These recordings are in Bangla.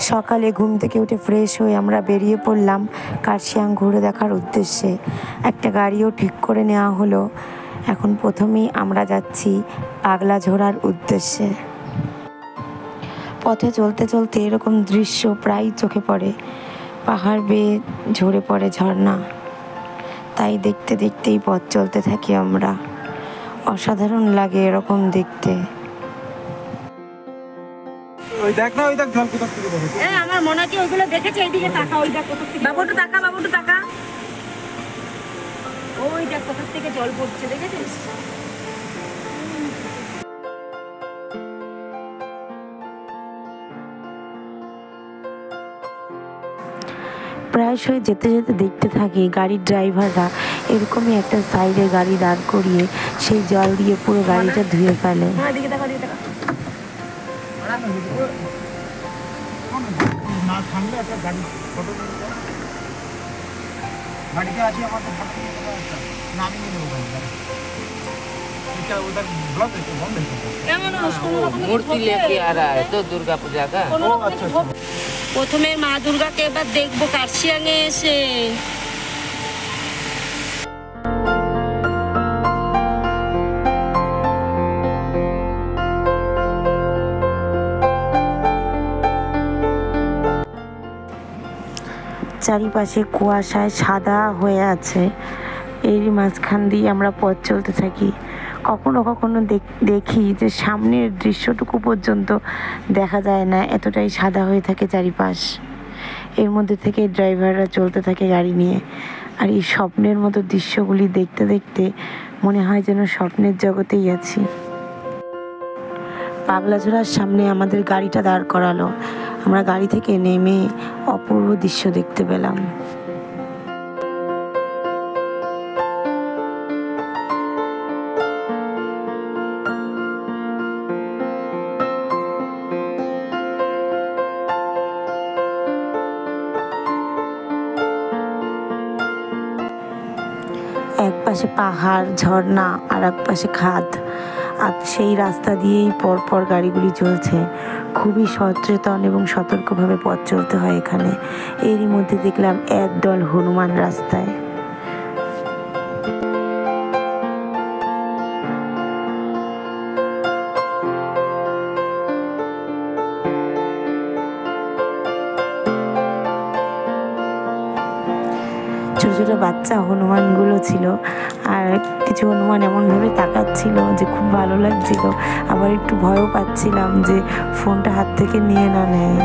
সকালে ঘুম থেকে উঠে ফ্রেশ হয়ে আমরা বেরিয়ে পড়লাম কার্শিয়াং ঘুরে দেখার উদ্দেশ্যে। একটা গাড়িও ঠিক করে নেওয়া হলো। এখন প্রথমেই আমরা যাচ্ছি পাগলাঝোড়ার উদ্দেশ্যে। পথে চলতে চলতে এরকম দৃশ্য প্রায় চোখে পড়ে। পাহাড় বেয়ে ঝরে পড়ে ঝর্ণা, তাই দেখতে দেখতেই পথ চলতে থাকি আমরা। অসাধারণ লাগে এরকম দেখতে। আমার মনে হয় ওইগুলো দেখেছে, এইদিকে তাকা, ওই দেখ কোথা থেকে, বাবুটু তাকা, বাবুটু তাকা, ওই দেখ কোথা থেকে জল পড়ছে, দেখেছিস? প্রায়শই যেতে যেতে দেখতে থাকি গাড়ির ড্রাইভাররা এরকমই একটা সাইডে গাড়ি দাঁড় করিয়ে সেই জল দিয়ে পুরো গাড়িটা ধুয়ে ফেলে। मूर्ति लेके आ रहा है तो दुर्गा पूजा का। প্রথমে মা দুর্গাকে এবার দেখবো কার্শিয়াঙে এসে। চারিপাশে কুয়াশায় সাদা হয়ে আছে। এরই মাঝখান দিয়ে আমরা পথ চলতে থাকি। কখনো কখনো দেখি যে সামনের দৃশ্যটুকু পর্যন্ত দেখা যায় না, এতটাই সাদা হয়ে থাকে চারিপাশ। এর মধ্যে থেকে ড্রাইভাররা চলতে থাকে গাড়ি নিয়ে। আর এই স্বপ্নের মতো দৃশ্যগুলি দেখতে দেখতে মনে হয় যেন স্বপ্নের জগতেই আছি। পাগলাঝোড়ার সামনে আমাদের গাড়িটা দাঁড় করালো। আমরা গাড়ি থেকে নেমে অপূর্ব দৃশ্য দেখতে পেলাম। এক পাশে পাহাড় ঝর্ণা আর এক পাশে খাদ, আর সেই রাস্তা দিয়েই পরপর গাড়িগুলি চলছে। খুবই সচেতন এবং সতর্কভাবে পথ চলতে হয় এখানে। এরই মধ্যে দেখলাম একদল হনুমান রাস্তায়। ছোট ছোট বাচ্চা হনুমানগুলো ছিল, আর কিছু হনুমান এমনভাবে তাকাচ্ছিল যে খুব ভালো লাগছিল। আবার একটু ভয়ও পাচ্ছিলাম যে ফোনটা হাত থেকে নিয়ে না নেয়।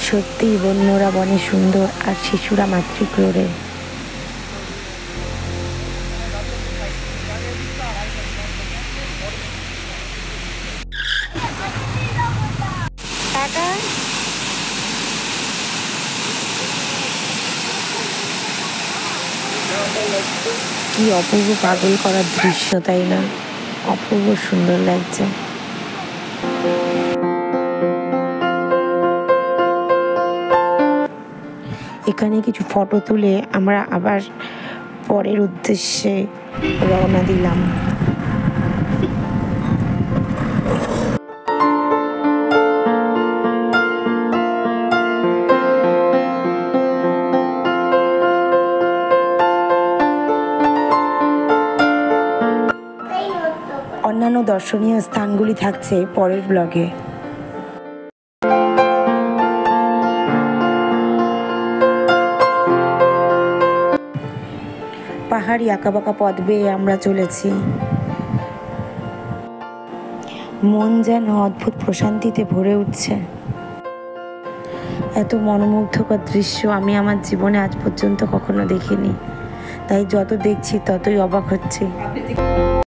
সত্যিই বন্যরা বনে সুন্দর, আর শিশুরা মাতৃক্রোড়ে। কি অপূর্ব পাগল করার দৃশ্য, তাই না? অপূর্ব সুন্দর লাগছে। এখানে কিছু ফটো তুলে আমরা আবার পরের উদ্দেশ্যে রওনা দিলাম। অন্যান্য দর্শনীয় স্থানগুলি থাকছে পরের ব্লগে। পাহাড়ি আঁকাবাঁকা পথ বেয়ে আমরা চলেছি। মন যেন অদ্ভুত প্রশান্তিতে ভরে উঠছে। এত মনোমুগ্ধকর দৃশ্য আমি আমার জীবনে আজ পর্যন্ত কখনো দেখিনি, তাই যত দেখছি ততই অবাক হচ্ছি।